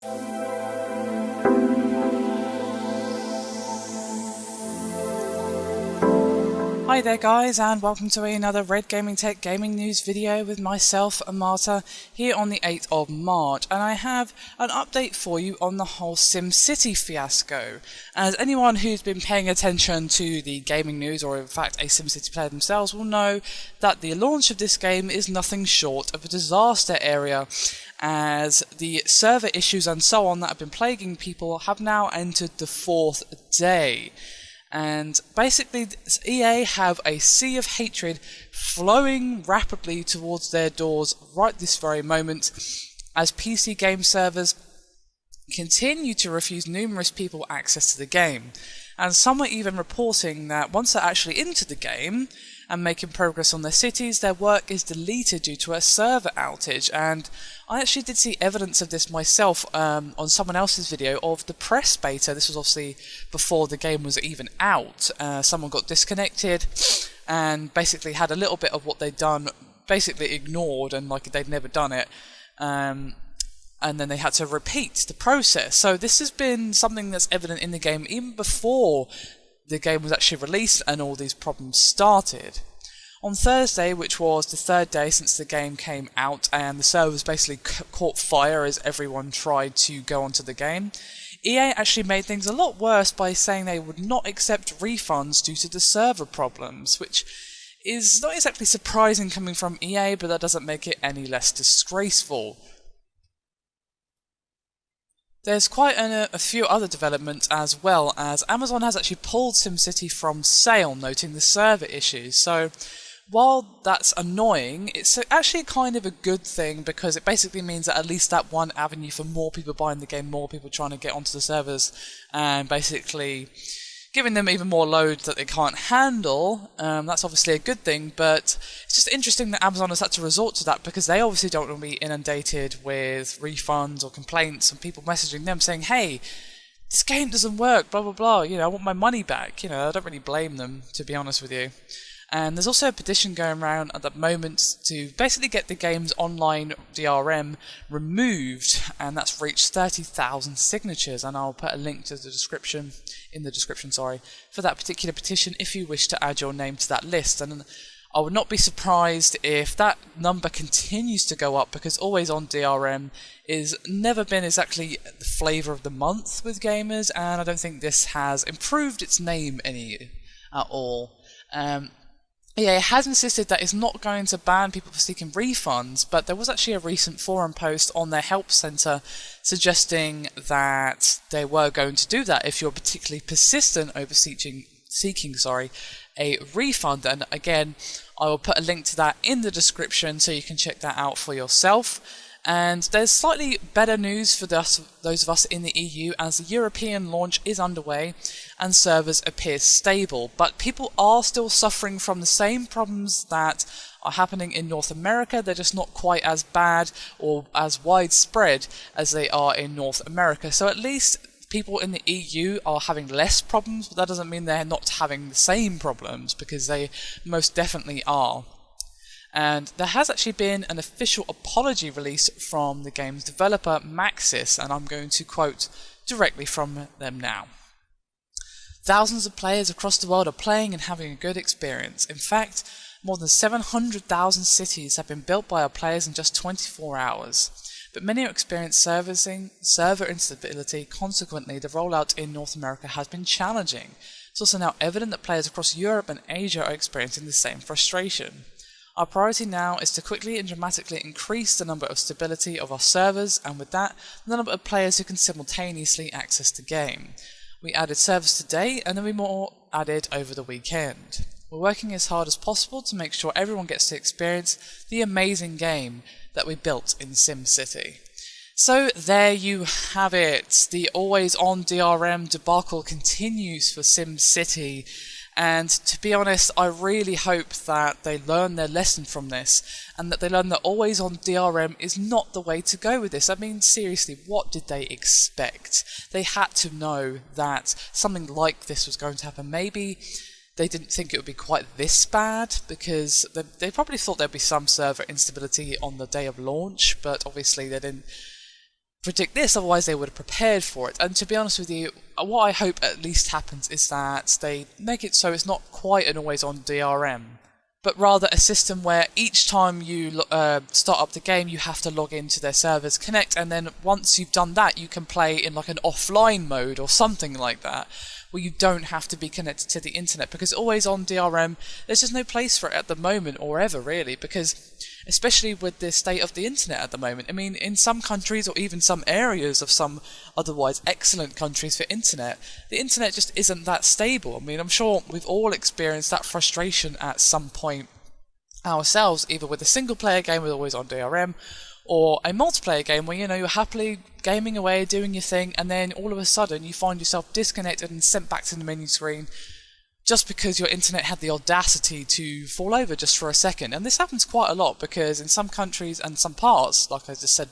Hi there guys, and welcome to another Red Gaming Tech gaming news video with myself, Amata, here on the 8th of March, and I have an update for you on the whole SimCity fiasco. As anyone who's been paying attention to the gaming news, or in fact a SimCity player themselves, will know that the launch of this game is nothing short of a disaster area, as the server issues and so on that have been plaguing people have now entered the 4th day. And basically, EA have a sea of hatred flowing rapidly towards their doors right this very moment, as PC game servers continue to refuse numerous people access to the game. And some are even reporting that once they're actually into the game and making progress on their cities, their work is deleted due to a server outage. And I actually did see evidence of this myself on someone else's video of the press beta. This was obviously before the game was even out. Someone got disconnected and basically had a little bit of what they'd done basically ignored, and like they'd never done it. And then they had to repeat the process. So this has been something that's evident in the game even before the game was actually released and all these problems started. On Thursday, which was the 3rd day since the game came out and the servers basically caught fire as everyone tried to go onto the game, EA actually made things a lot worse by saying they would not accept refunds due to the server problems, which is not exactly surprising coming from EA, but that doesn't make it any less disgraceful. There's quite a few other developments as well, as Amazon has actually pulled SimCity from sale, noting the server issues. So while that's annoying, it's actually kind of a good thing, because it basically means that at least that one avenue for more people buying the game, more people trying to get onto the servers, and basically giving them even more load that they can't handle. That's obviously a good thing, but it's just interesting that Amazon has had to resort to that, because they obviously don't want to be inundated with refunds or complaints and people messaging them saying, hey, this game doesn't work, blah blah blah, I want my money back. I don't really blame them, to be honest with you. And there's also a petition going around at the moment to basically get the game's online DRM removed, and that's reached 30,000 signatures, and I'll put a link to the description, for that particular petition if you wish to add your name to that list. And I would not be surprised if that number continues to go up, because always on DRM is never been exactly the flavour of the month with gamers, and I don't think this has improved its name any at all. EA has insisted that it's not going to ban people for seeking refunds, but there was actually a recent forum post on their help centre suggesting that they were going to do that if you're particularly persistent over seeking a refund. And again, I will put a link to that in the description so you can check that out for yourself. And there's slightly better news for those of us in the EU, as the European launch is underway and servers appear stable, but people are still suffering from the same problems that are happening in North America. They're just not quite as bad or as widespread as they are in North America. So at least people in the EU are having less problems, but that doesn't mean they're not having the same problems, because they most definitely are. And there has actually been an official apology release from the game's developer, Maxis, and I'm going to quote directly from them now. Thousands of players across the world are playing and having a good experience. In fact, more than 700,000 cities have been built by our players in just 24 hours. But many are experiencing server instability. Consequently, the rollout in North America has been challenging. It's also now evident that players across Europe and Asia are experiencing the same frustration. Our priority now is to quickly and dramatically increase the number of stability of our servers, and with that, the number of players who can simultaneously access the game. We added servers today, and there will be more added over the weekend. We're working as hard as possible to make sure everyone gets to experience the amazing game that we built in SimCity. So there you have it. The always-on DRM debacle continues for SimCity. And to be honest, I really hope that they learn their lesson from this, and that they learn that always on DRM is not the way to go with this. I mean, seriously, what did they expect? They had to know that something like this was going to happen. Maybe they didn't think it would be quite this bad, because they probably thought there'd be some server instability on the day of launch, but obviously they didn't predict this, otherwise they would have prepared for it. And to be honest with you, what I hope at least happens is that they make it so it's not quite an always-on DRM, but rather a system where each time you start up the game, you have to log into their servers, connect, and then once you've done that, you can play in like an offline mode or something like that, where you don't have to be connected to the internet, because always on DRM, there's just no place for it at the moment, or ever really, because especially with the state of the internet at the moment. I mean, in some countries, or even some areas of some otherwise excellent countries for internet, the internet just isn't that stable. I mean, I'm sure we've all experienced that frustration at some point ourselves, either with a single player game with always on DRM, or a multiplayer game where, you know, you're happily gaming away, doing your thing, and then all of a sudden you find yourself disconnected and sent back to the menu screen just because your internet had the audacity to fall over just for a second. And this happens quite a lot, because in some countries and some parts, like I just said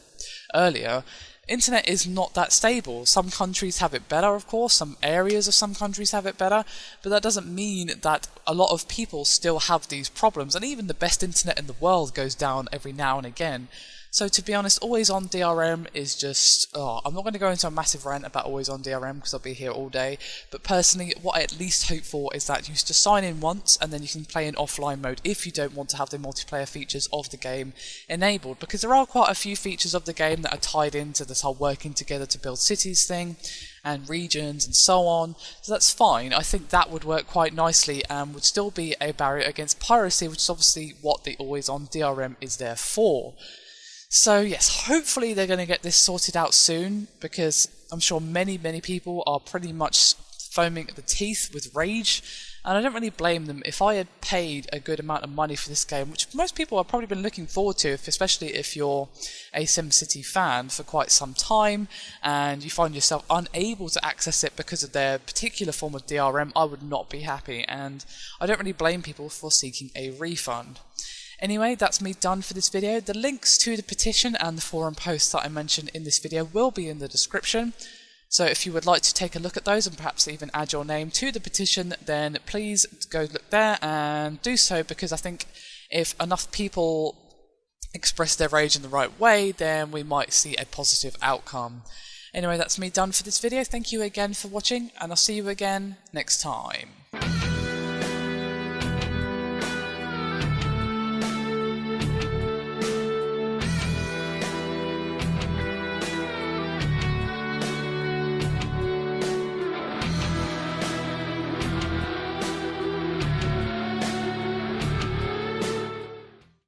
earlier, internet is not that stable. Some countries have it better, of course, some areas of some countries have it better, but that doesn't mean that a lot of people still have these problems, and even the best internet in the world goes down every now and again. So to be honest, always on DRM is just, I'm not going to go into a massive rant about always on DRM because I'll be here all day, but personally what I at least hope for is that you just sign in once and then you can play in offline mode if you don't want to have the multiplayer features of the game enabled, because there are quite a few features of the game that are tied into this whole working together to build cities thing and regions and so on, so that's fine. I think that would work quite nicely and would still be a barrier against piracy, which is obviously what the always on DRM is there for. So yes, hopefully they're going to get this sorted out soon, because I'm sure many people are pretty much foaming at the teeth with rage, and I don't really blame them. If I had paid a good amount of money for this game, which most people have probably been looking forward to, especially if you're a SimCity fan for quite some time, and you find yourself unable to access it because of their particular form of DRM, I would not be happy, and I don't really blame people for seeking a refund. Anyway, that's me done for this video. The links to the petition and the forum posts that I mentioned in this video will be in the description. So if you would like to take a look at those and perhaps even add your name to the petition, then please go look there and do so, because I think if enough people express their rage in the right way, then we might see a positive outcome. Anyway, that's me done for this video. Thank you again for watching, and I'll see you again next time.